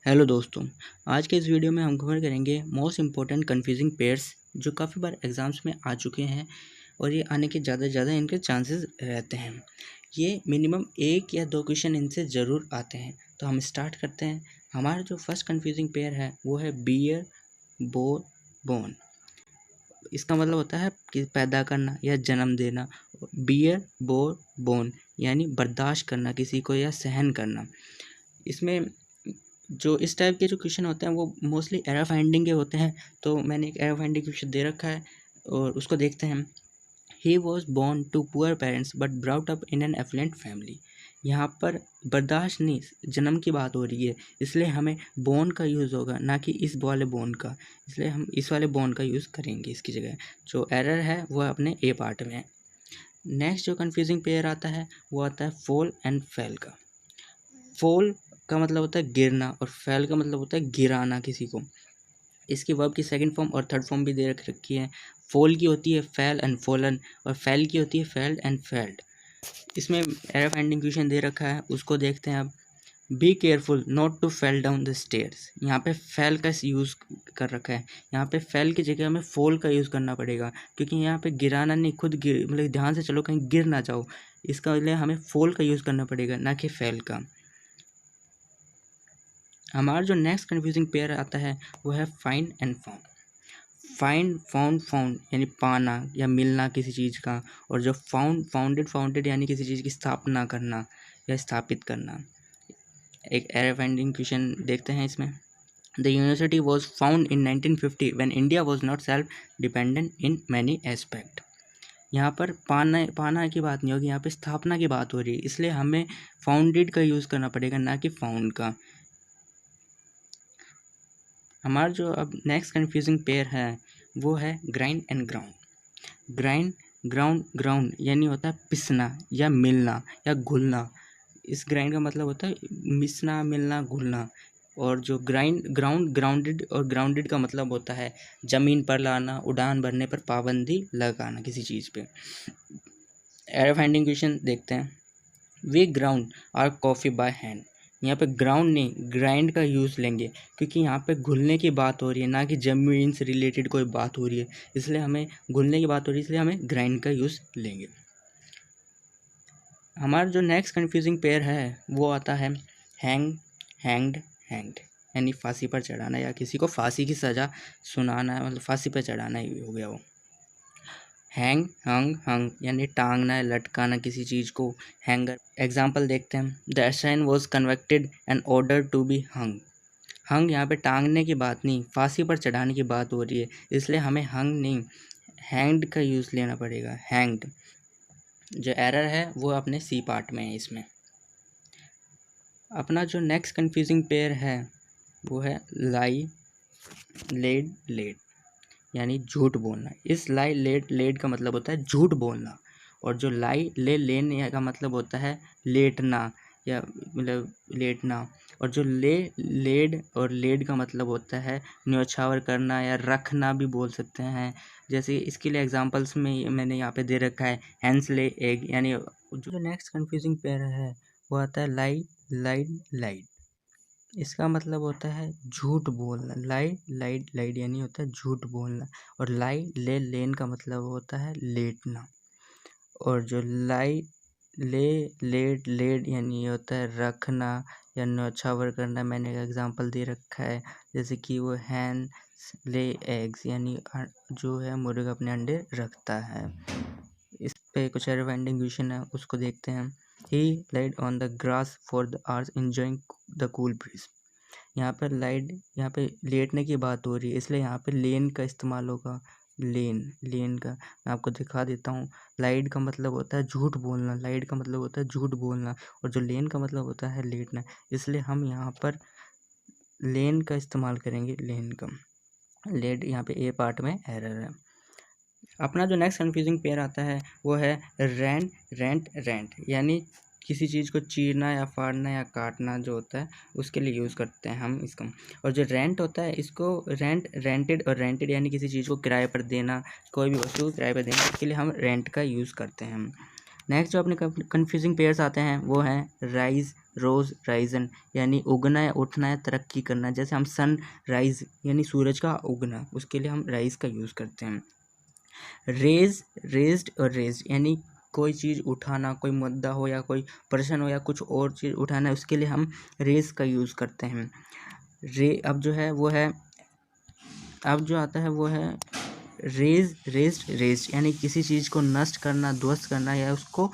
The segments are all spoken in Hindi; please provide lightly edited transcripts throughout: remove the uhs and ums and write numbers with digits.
हेलो दोस्तों, आज के इस वीडियो में हम कवर करेंगे मोस्ट इम्पोर्टेंट कन्फ्यूजिंग पेयर्स जो काफ़ी बार एग्ज़ाम्स में आ चुके हैं और ये आने के ज़्यादा से ज़्यादा इनके चांसेस रहते हैं। ये मिनिमम 1 या 2 क्वेश्चन इनसे ज़रूर आते हैं। तो हम स्टार्ट करते हैं। हमारा जो फर्स्ट कन्फ्यूजिंग पेयर है वो है बियर बोर बोन। इसका मतलब होता है कि पैदा करना या जन्म देना। बियर बोर बोन यानी बर्दाश्त करना किसी को या सहन करना। इसमें जो इस टाइप के जो क्वेश्चन होते हैं वो मोस्टली एरर फाइंडिंग के होते हैं। तो मैंने एक एरर फाइंडिंग क्वेश्चन दे रखा है और उसको देखते हैं। He was born to poor parents but brought up in an affluent family. यहाँ पर बर्दाश्त नहीं, जन्म की बात हो रही है, इसलिए हमें बोन का यूज़ होगा, ना कि इस वाले बोन का। इसलिए हम इस वाले बोन का यूज़ करेंगे इसकी जगह। जो एरर है वो अपने ए पार्ट में है। नेक्स्ट जो कन्फ्यूजिंग पेयर आता है वो आता है फॉल एंड फेल का। फॉल का मतलब होता है गिरना और फेल का मतलब होता है गिराना किसी को। इसकी वर्ब की सेकंड फॉर्म और थर्ड फॉर्म भी दे रखी है। फॉल की होती है फेल एंड फॉलन और फेल की होती है फेल्ड एंड फेल्ड। इसमें एरर फाइंडिंग क्वेश्चन दे रखा है, उसको देखते हैं अब। Be careful not to fell down the stairs. यहाँ पे फेल का यूज़ कर रखा है। यहाँ पे फेल की जगह हमें फॉल का यूज़ करना पड़ेगा, क्योंकि यहाँ पे गिराना नहीं, खुद गिर मतलब ध्यान से चलो कहीं गिर ना जाओ। इसका लिए हमें फॉल का यूज़ करना पड़ेगा, ना कि फेल का। हमारा जो नेक्स्ट कन्फ्यूजिंग पेयर आता है वो है find and found. Find found यानी पाना या मिलना किसी चीज़ का, और जो फाउंडेड यानी किसी चीज़ की स्थापना करना या स्थापित करना। एक एरर फाइंडिंग क्वेश्चन देखते हैं इसमें। The university was found in 1950 when India was not self dependent in many aspect. यहाँ पर पाना की बात नहीं होगी, यहाँ पे स्थापना की बात हो रही है, इसलिए हमें फाउंडेड का यूज़ करना पड़ेगा, ना कि फाउंड का। हमारा जो अब नेक्स्ट कन्फ्यूजिंग पेयर है वो है ग्राइंड एंड ग्राउंड। ग्राउंड यानी होता है पिसना या मिलना या घुलना। इस ग्राइंड का मतलब होता है मिसना, मिलना, घुलना। और जो ग्राउंडेड का मतलब होता है ज़मीन पर लाना, उड़ान भरने पर पाबंदी लगाना किसी चीज़ पे। एरर फाइंडिंग क्वेश्चन देखते हैं। We ground are coffee by hand. यहाँ पे ग्राउंड नहीं ग्राइंड का यूज़ लेंगे, क्योंकि यहाँ पे घुलने की बात हो रही है, ना कि ज़मीन से रिलेटेड कोई बात हो रही है। इसलिए हमें घुलने की बात हो रही है, इसलिए हमें ग्राइंड का यूज़ लेंगे। हमारा जो नेक्स्ट कन्फ्यूजिंग पेयर है वो आता है हैंग्ड यानी फांसी पर चढ़ाना या किसी को फांसी की सज़ा सुनाना, मतलब फांसी पर चढ़ाना ही हो गया वो। हंग यानी टांगना या लटकाना किसी चीज़ को, हैंगर। एग्जाम्पल देखते हैं। The assassin was convicted and order to be hung यहाँ पे टांगने की बात नहीं, फांसी पर चढ़ाने की बात हो रही है, इसलिए हमें हंग नहीं हैंग्ड का यूज़ लेना पड़ेगा, हैंग्ड। जो एरर है वो अपने सी पार्ट में है इसमें। अपना जो नेक्स्ट कन्फ्यूजिंग पेयर है वो है लाई लेड यानी झूठ बोलना। इस लाई लेड का मतलब होता है झूठ बोलना, और जो लाई लेने का मतलब होता है लेटना या मतलब लेटना। और जो लेड और लेड का मतलब होता है न्योछावर करना या रखना भी बोल सकते हैं। जैसे इसके लिए एग्जांपल्स में मैंने यहाँ पे दे रखा है हैंस ले एग। यानी जो नेक्स्ट कन्फ्यूजिंग पेयर है वो आता है लाइड। इसका मतलब होता है झूठ बोलना। लाइड यानी होता है झूठ बोलना, और लेन का मतलब होता है लेटना। और जो लेड यानी होता है रखना या न्योछावर करना। मैंने एक एग्जांपल दे रखा है, जैसे कि वो हैन ले एग्स यानी जो है मुर्गा अपने अंडे रखता है। इस पे कुछ एरर फाइंडिंग क्वेश्चन है, उसको देखते हैं। ही laid on the grass for the hours enjoying the cool breeze। यहाँ पर यहाँ पे लेटने की बात हो रही है, इसलिए यहाँ पे लेन का इस्तेमाल होगा। लेन का मैं आपको दिखा देता हूँ। लाइड का मतलब होता है झूठ बोलना, लाइड का मतलब होता है झूठ बोलना, और जो लेन का मतलब होता है लेटना, इसलिए हम यहाँ पर लेन का इस्तेमाल करेंगे। लेन का लेड यहाँ पे ए पार्ट में एरर है। अपना जो नेक्स्ट कन्फ्यूजिंग पेयर आता है वो है रेंट यानी किसी चीज़ को चीरना या फाड़ना या काटना जो होता है उसके लिए यूज़ करते हैं हम इसको। और जो रेंट होता है इसको रेंटेड यानी किसी चीज़ को किराए पर देना, कोई भी वस्तु को किराए पर देना, इसके लिए हम रेंट का यूज़ करते हैं हम। नेक्स्ट जो अपने कन्फ्यूजिंग पेयर्स आते हैं वो हैं राइज, रोज, राइजन, यानी उगना या उठना या तरक्की करना। जैसे हम सन राइज यानी सूरज का उगना, उसके लिए हम राइज का यूज़ करते हैं। रेज, रेज्ड और रेज्ड यानी कोई चीज़ उठाना, कोई मुद्दा हो या कोई प्रश्न हो या कुछ और चीज़ उठाना, उसके लिए हम रेज का यूज़ करते हैं। अब जो है वो है, अब जो आता है वो है रेज्ड यानी किसी चीज़ को नष्ट करना, ध्वस्त करना या उसको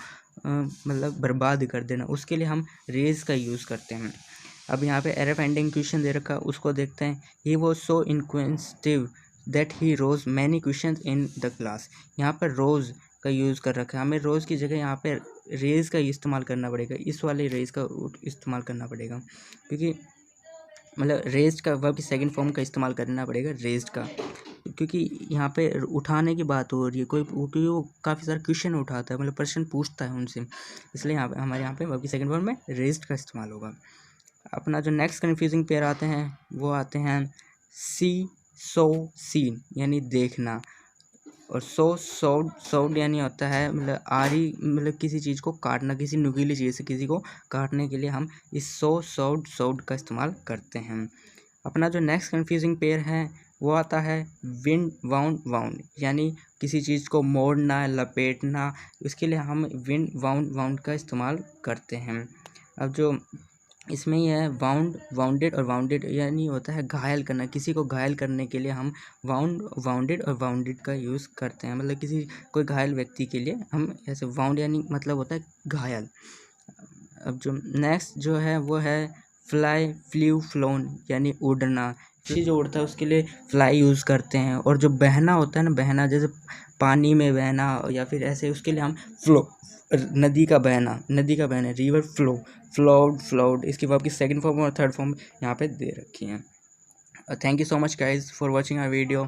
मतलब बर्बाद कर देना, उसके लिए हम रेज का यूज़ करते हैं। अब यहाँ पे एरर फाइंडिंग क्वेश्चन दे रखा, उसको देखते हैं। He was so inquisitive that he rose many question in the class. यहाँ पर रोज़ का यूज़ कर रखा है, हमें रोज़ की जगह यहाँ पे रेज का इस्तेमाल करना पड़ेगा, इस वाले रेज का इस्तेमाल करना पड़ेगा, क्योंकि मतलब रेज्ड का वर्ब की सेकंड फॉर्म का इस्तेमाल करना पड़ेगा रेज्ड का, क्योंकि यहाँ पे उठाने की बात हो रही है, क्योंकि वो काफ़ी सारे क्वेश्चन उठाता है, मतलब प्रश्न पूछता है उनसे, इसलिए यहाँ पे हमारे यहाँ पे वर्ब की सेकंड फॉर्म में रेज्ड का इस्तेमाल होगा। अपना जो नेक्स्ट कन्फ्यूजिंग पेयर आते हैं वो आते हैं सी, सो, सीन यानी देखना, और सोड यानी होता है मतलब आरी, मतलब किसी चीज़ को काटना, किसी नुकीली चीज़ से किसी को काटने के लिए हम इस सोड का इस्तेमाल करते हैं। अपना जो नेक्स्ट कन्फ्यूजिंग पेयर है वो आता है विंड, वाउंड यानी किसी चीज़ को मोड़ना, लपेटना, उसके लिए हम विंड, वाउंड का इस्तेमाल करते हैं। अब जो इसमें ही है वाउंडेड और वाउंडेड यानी होता है घायल करना, किसी को घायल करने के लिए हम वाउंडेड और वाउंडेड का यूज़ करते हैं, मतलब किसी कोई घायल व्यक्ति के लिए हम ऐसे वाउंड यानी मतलब होता है घायल। अब जो नेक्स्ट जो है वो है फ्लाई, फ्ल्यू, फ्लोन यानी उड़ना, किसी जो उड़ता है उसके लिए फ्लाई यूज़ करते हैं। और जो बहना होता है ना, बहना जैसे पानी में बहना या फिर ऐसे, उसके लिए हम फ्लो, नदी का बहना रिवर फ्लो, फ्लोड इसकी वर्ब की सेकंड फॉर्म और थर्ड फॉर्म यहाँ पे दे रखी हैं। Thank you so much guys for watching our video.